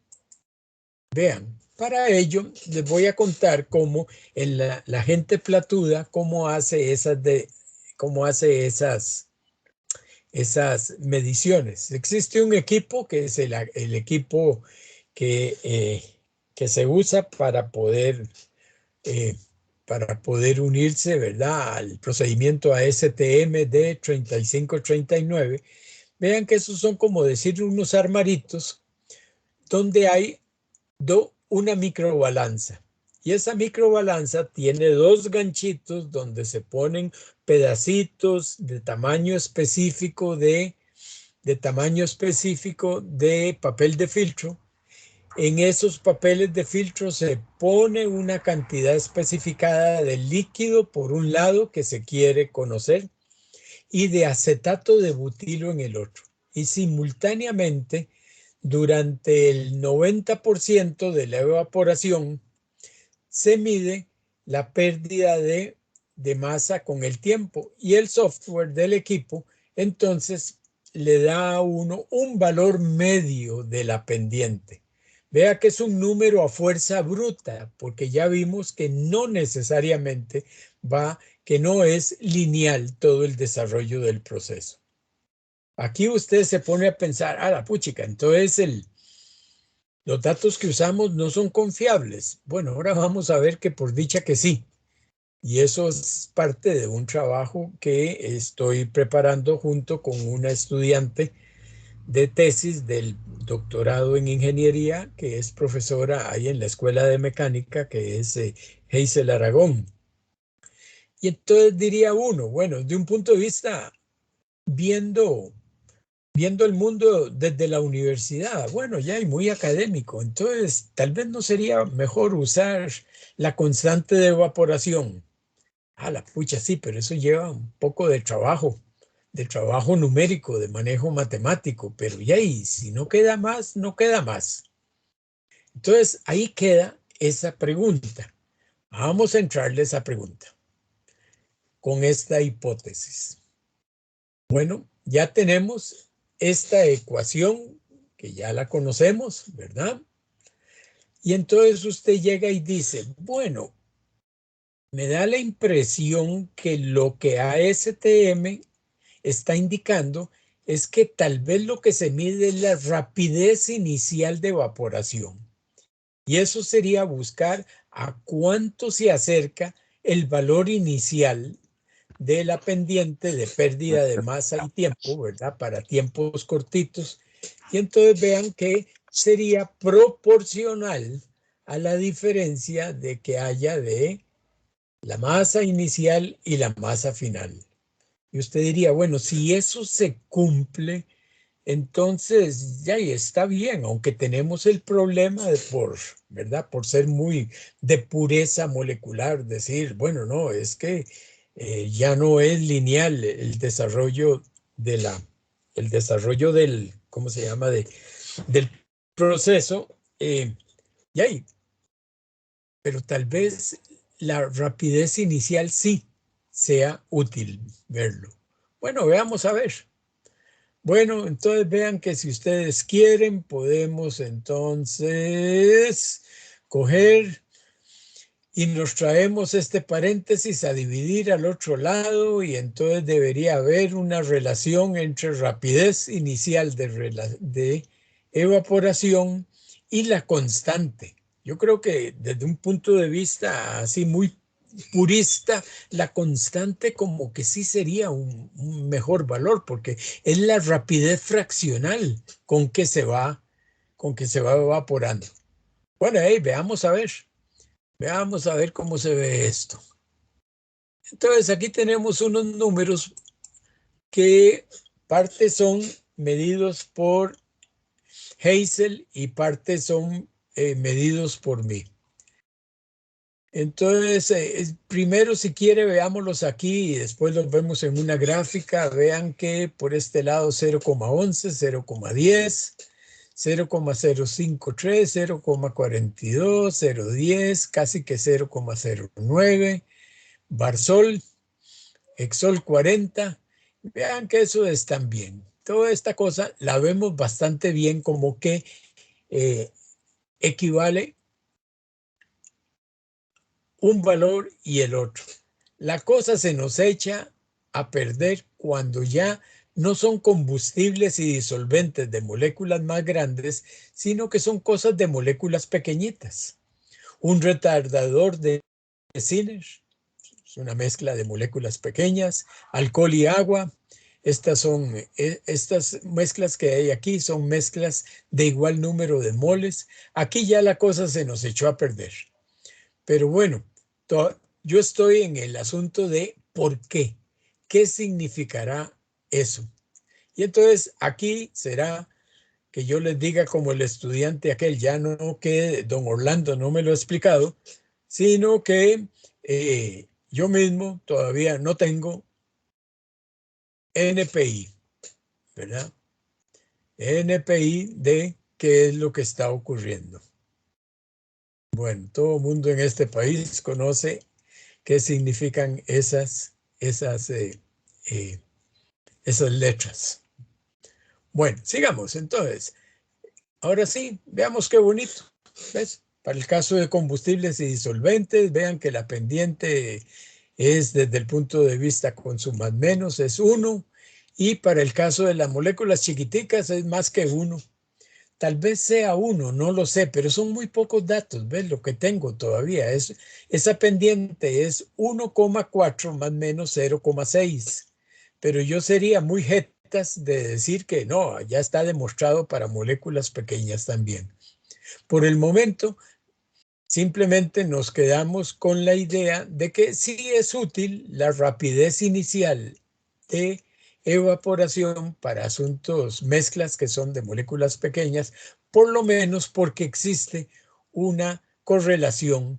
vean, para ello les voy a contar cómo la gente platuda, cómo hace esas mediciones. Existe un equipo que es el equipo que se usa para poder unirse, ¿verdad?, al procedimiento ASTM de 3539. Vean que esos son como decir unos armaritos donde hay una microbalanza. Y esa microbalanza tiene dos ganchitos donde se ponen pedacitos de tamaño específico de papel de filtro. En esos papeles de filtro se pone una cantidad especificada de líquido por un lado que se quiere conocer y de acetato de butilo en el otro. Y simultáneamente, durante el 90% de la evaporación, se mide la pérdida de masa con el tiempo y el software del equipo entonces le da a uno un valor medio de la pendiente. Vea que es un número a fuerza bruta, porque ya vimos que no necesariamente que no es lineal todo el desarrollo del proceso. Aquí usted se pone a pensar, la puchica, entonces los datos que usamos no son confiables. Bueno, ahora vamos a ver que por dicha que sí. Y eso es parte de un trabajo que estoy preparando junto con una estudiante de tesis del doctorado en ingeniería, que es profesora ahí en la Escuela de Mecánica, que es Hazel Aragón. Y entonces diría uno, bueno, de un punto de vista viendo el mundo desde la universidad, bueno, ya hay muy académico, entonces tal vez no sería mejor usar la constante de evaporación. La pucha, sí, pero eso lleva un poco de trabajo numérico, de manejo matemático, pero ya y si no queda más, no queda más. Entonces ahí queda esa pregunta. Vamos a entrarle a esa pregunta con esta hipótesis. Bueno, ya tenemos esta ecuación que ya la conocemos, ¿verdad? Y entonces usted llega y dice, bueno, me da la impresión que lo que ASTM está indicando es que tal vez lo que se mide es la rapidez inicial de evaporación. Y eso sería buscar a cuánto se acerca el valor inicial de la pendiente de pérdida de masa y tiempo, ¿verdad? Para tiempos cortitos. Y entonces vean que sería proporcional a la diferencia de que haya de la masa inicial y la masa final. Y usted diría, bueno, si eso se cumple, entonces ya está bien, aunque tenemos el problema ¿verdad? Por ser muy de pureza molecular, decir, bueno, no, es que ya no es lineal el desarrollo del, ¿cómo se llama? Del proceso. Pero tal vez la rapidez inicial sí sea útil verlo. Bueno, veamos a ver. Bueno, entonces vean que si ustedes quieren, podemos entonces coger y nos traemos este paréntesis a dividir al otro lado y entonces debería haber una relación entre rapidez inicial de evaporación y la constante Yo creo que desde un punto de vista así muy purista, la constante como que sí sería un mejor valor, porque es la rapidez fraccional con que se va evaporando. Bueno, veamos a ver cómo se ve esto. Entonces aquí tenemos unos números que parte son medidos por Hazel y parte son medidos por mí. Entonces, primero si quiere veámoslos aquí y después los vemos en una gráfica. Vean que por este lado 0,11, 0,10, 0,053, 0,42, 0,10, casi que 0,09. Barsol, Exol 40. Vean que eso están bien. Toda esta cosa la vemos bastante bien como que equivale un valor y el otro. La cosa se nos echa a perder cuando ya no son combustibles y disolventes de moléculas más grandes, sino que son cosas de moléculas pequeñitas. Un retardador de Zener es una mezcla de moléculas pequeñas, alcohol y agua. Estas mezclas que hay aquí son mezclas de igual número de moles. Aquí ya la cosa se nos echó a perder. Pero bueno, yo estoy en el asunto de por qué. ¿Qué significará eso? Y entonces aquí será que yo les diga como el estudiante aquel, ya no que don Orlando no me lo ha explicado, sino que yo mismo todavía no tengo NPI, ¿verdad? NPI de qué es lo que está ocurriendo. Bueno, todo el mundo en este país conoce qué significan esas letras. Bueno, sigamos entonces. Ahora sí, veamos qué bonito. ¿Ves? Para el caso de combustibles y disolventes, vean que la pendiente es desde el punto de vista con su más menos, es 1. Y para el caso de las moléculas chiquiticas es más que 1. Tal vez sea 1, no lo sé, pero son muy pocos datos, ¿ves? Lo que tengo todavía es, esa pendiente es 1,4 más menos 0,6. Pero yo sería muy jetas de decir que no, ya está demostrado para moléculas pequeñas también. Por el momento, simplemente nos quedamos con la idea de que sí es útil la rapidez inicial de evaporación para asuntos, mezclas que son de moléculas pequeñas, por lo menos porque existe una correlación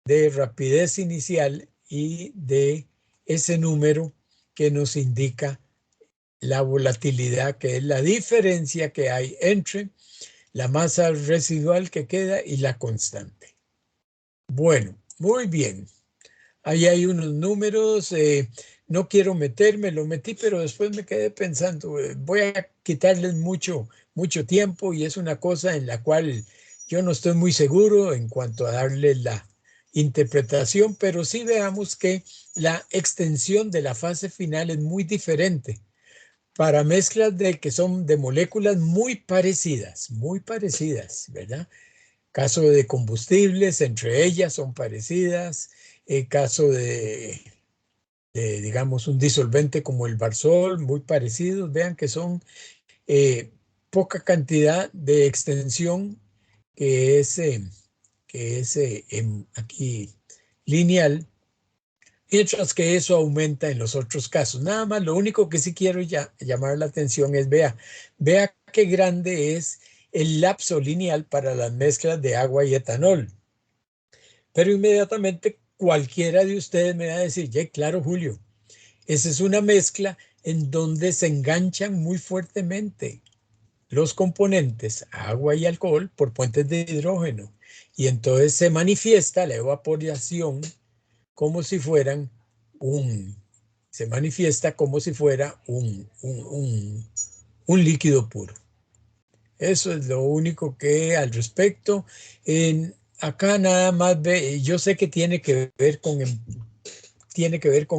de rapidez inicial y de ese número que nos indica la volatilidad, que es la diferencia que hay entre la masa residual que queda y la constante. Bueno, muy bien. Ahí hay unos números, no quiero meterme, lo metí, pero después me quedé pensando, voy a quitarles mucho tiempo y es una cosa en la cual yo no estoy muy seguro en cuanto a darle la interpretación, pero sí veamos que la extensión de la fase final es muy diferente para mezclas que son de moléculas muy parecidas, ¿verdad? Caso de combustibles, entre ellas son parecidas. Caso de, digamos, un disolvente como el Barsol, muy parecidos. Vean que son poca cantidad de extensión que es aquí lineal, mientras que eso aumenta en los otros casos. Nada más, lo único que sí quiero llamar la atención es, vea qué grande es el lapso lineal para las mezclas de agua y etanol. Pero inmediatamente cualquiera de ustedes me va a decir, ya, claro, Julio, esa es una mezcla en donde se enganchan muy fuertemente los componentes agua y alcohol por puentes de hidrógeno. Y entonces se manifiesta la evaporación como si fueran se manifiesta como si fuera un líquido puro. Eso es lo único que al respecto. Acá nada más yo sé que tiene que ver con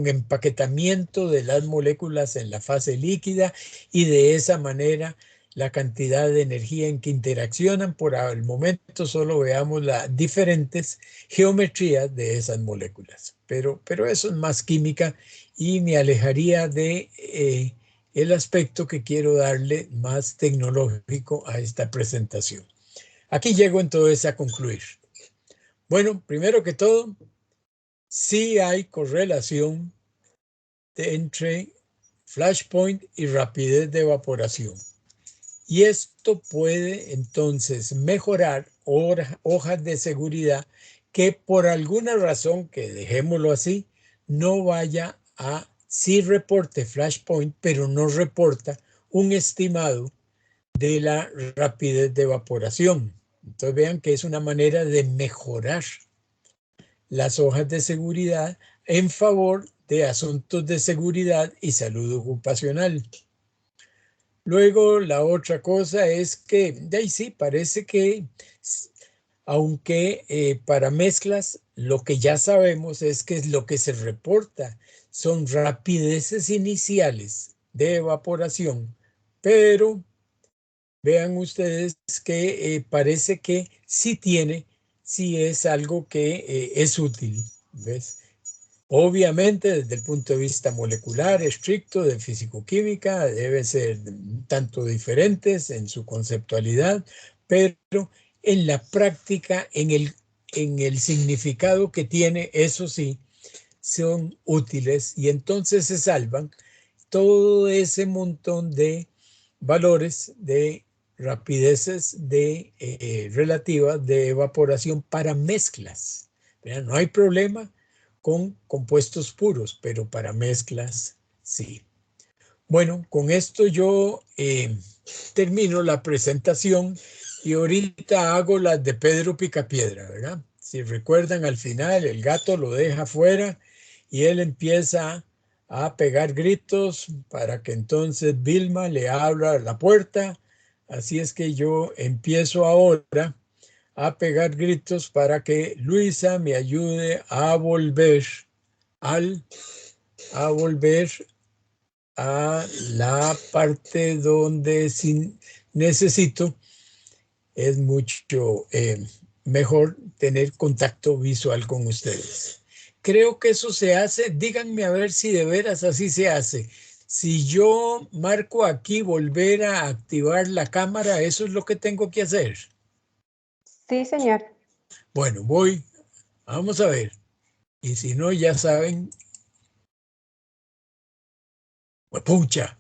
empaquetamiento de las moléculas en la fase líquida y de esa manera la cantidad de energía en que interaccionan. Por el momento solo veamos las diferentes geometrías de esas moléculas. Pero eso es más química y me alejaría de el aspecto que quiero darle más tecnológico a esta presentación. Aquí llego entonces a concluir. Bueno, primero que todo, sí hay correlación entre flashpoint y rapidez de evaporación. Y esto puede entonces mejorar hojas de seguridad que por alguna razón, que dejémoslo así, no vaya a, sí reporte flashpoint, pero no reporta un estimado de la rapidez de evaporación. Entonces vean que es una manera de mejorar las hojas de seguridad en favor de asuntos de seguridad y salud ocupacional. Luego, la otra cosa es que, de ahí sí, parece que, aunque para mezclas, lo que ya sabemos es que lo que se reporta son rapideces iniciales de evaporación, pero vean ustedes que parece que sí es algo que es útil, ¿ves? Obviamente, desde el punto de vista molecular estricto de fisicoquímica, debe ser tanto diferentes en su conceptualidad, pero en la práctica, en el significado que tiene, eso sí, son útiles y entonces se salvan todo ese montón de valores de rapideces relativas de evaporación para mezclas. ¿Verdad? No hay problema con compuestos puros, pero para mezclas sí. Bueno, con esto yo termino la presentación y ahorita hago las de Pedro Picapiedra, ¿verdad? Si recuerdan, al final el gato lo deja afuera y él empieza a pegar gritos para que entonces Vilma le abra la puerta. Así es que yo empiezo ahora a pegar gritos para que Luisa me ayude a volver a la parte donde necesito, es mucho mejor tener contacto visual con ustedes. Creo que eso se hace, díganme a ver si de veras así se hace. Si yo marco aquí volver a activar la cámara, ¿eso es lo que tengo que hacer? Sí, señor. Bueno, vamos a ver. Y si no, ya saben, pues pucha.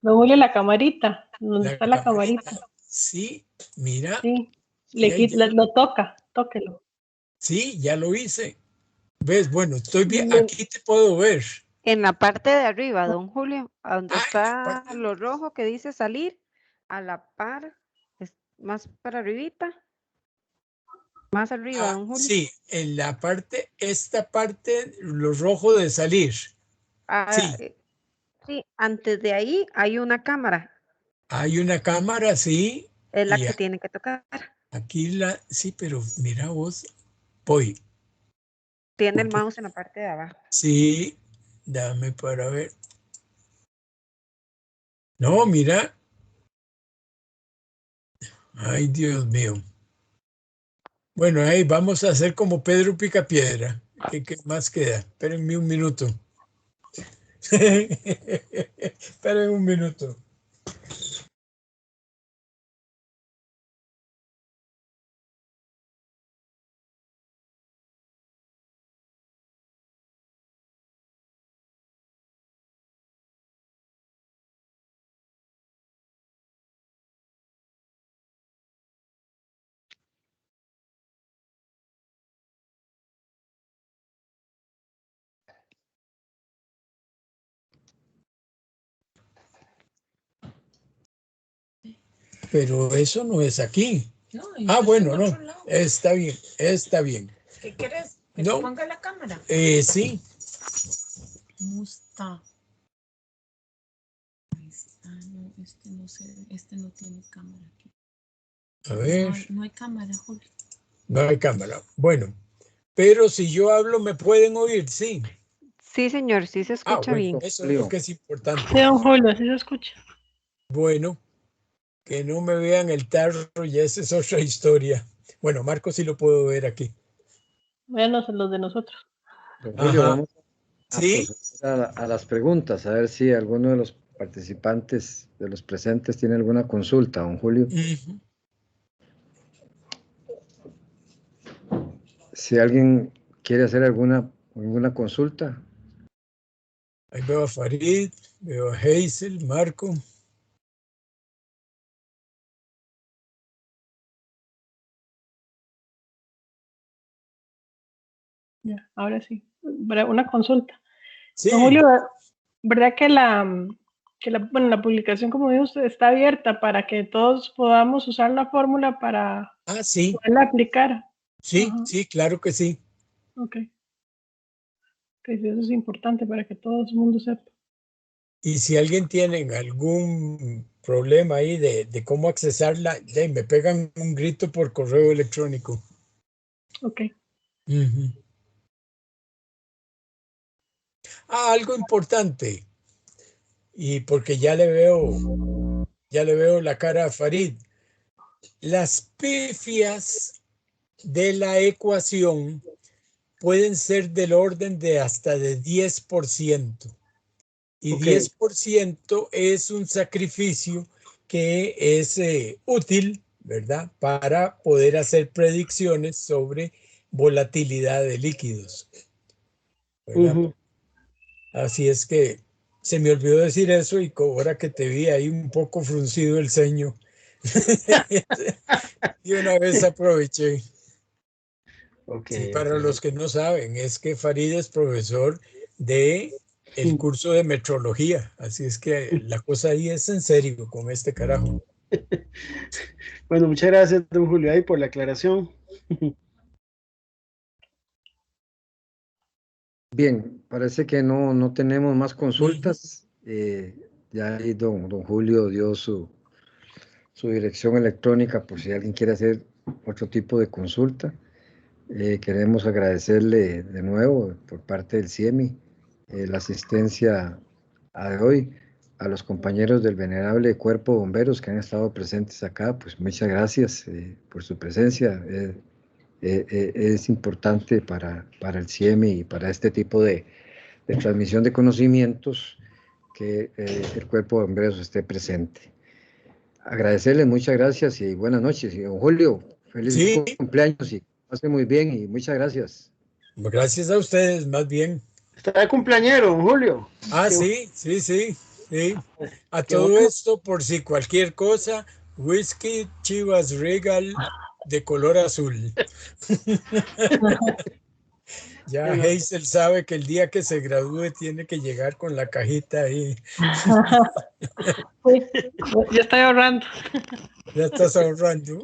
No huele la camarita. ¿Dónde está la camarita? Sí, mira. Sí, sí, lo toca, tóquelo. Sí, ya lo hice. ¿Ves? Bueno, estoy bien. Aquí te puedo ver. En la parte de arriba, don Julio, donde está parte... lo rojo que dice salir, a la par, más para arribita, más arriba, don Julio. Sí, en la parte, esta parte, lo rojo de salir. Sí. Sí, antes de ahí hay una cámara. Hay una cámara, sí. Es la que tiene que tocar. Aquí sí, pero mira vos, voy. Tiene el mouse en la parte de abajo. Sí, dame para ver. No, mira. Ay, Dios mío. Bueno, ahí vamos a hacer como Pedro Picapiedra. ¿Qué más queda? Espérenme un minuto. Espérenme un minuto. Pero eso no es aquí. No, bueno, no. Está bien, está bien. ¿Qué quieres? ¿Que te ponga la cámara? Sí. ¿Cómo está? Ahí está, no, este no tiene cámara aquí. A ver. No hay cámara, Julio. No hay cámara. Bueno, pero si yo hablo, ¿me pueden oír? Sí. Sí, señor, sí se escucha bueno, bien. eso es lo que es importante. Sí, don Julio, sí se escucha. Bueno, que no me vean el tarro, ya esa es otra historia. Bueno, Marco sí lo puedo ver aquí. Véanos los de nosotros. Don Julio, Ajá. vamos a Sí. proceder a las preguntas, a ver si alguno de los participantes, de los presentes, tiene alguna consulta, don Julio. Ujú. Si alguien quiere hacer alguna consulta. Ahí veo a Farid, veo a Hazel, Marco. Ya, ahora sí. Una consulta. Sí. Don Julio, ¿verdad que bueno, la publicación, como dijo usted, está abierta para que todos podamos usar la fórmula para Sí. poderla aplicar? Sí, Ajá. sí, claro que sí. Ok. Sí, eso es importante para que todo el mundo sepa. Y si alguien tiene algún problema ahí de cómo accesarla, me pegan un grito por correo electrónico. Ok. Ujú. Algo importante, y porque ya le veo la cara a Farid. Las pifias de la ecuación pueden ser del orden de hasta de 10%. Y 10% es un sacrificio que es útil, ¿verdad? Para poder hacer predicciones sobre volatilidad de líquidos, ¿verdad? Así es que se me olvidó decir eso y ahora que te vi ahí un poco fruncido el ceño, y una vez aproveché. Sí, para los que no saben, es que Farid es profesor de el curso de metrología, así es que la cosa ahí es en serio con este carajo. Bueno, muchas gracias, don Julio, ahí por la aclaración. Bien, parece que no tenemos más consultas. Ya ahí don Julio dio su dirección electrónica por si alguien quiere hacer otro tipo de consulta. Queremos agradecerle de nuevo por parte del CIEMI la asistencia de hoy a los compañeros del venerable Cuerpo de Bomberos que han estado presentes acá. Pues muchas gracias por su presencia. Es importante para el CIEMI y para este tipo de transmisión de conocimientos que el Cuerpo de Bomberos esté presente. Agradecerle, muchas gracias y buenas noches. Y don Julio, feliz Sí, cumpleaños y pase muy bien y muchas gracias. gracias a ustedes, más bien. Está de cumpleañero, don Julio. Sí. A Qué todo bueno. esto, por si cualquier cosa, whisky Chivas Regal de color azul. Ya Hazel sabe que el día que se gradúe tiene que llegar con la cajita ahí. Sí, ya estoy ahorrando. Ya estás ahorrando.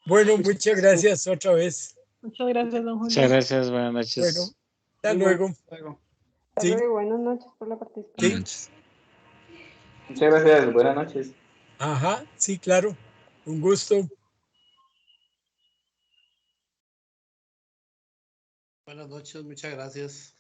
Bueno, muchas gracias otra vez. Muchas gracias, don Julio. Muchas gracias, buenas Bueno, noches. hasta luego. Hasta Sí, luego, buenas noches por la participación. sí. Muchas gracias, buenas noches. Ajá, sí, claro. Un gusto. Buenas noches, muchas gracias.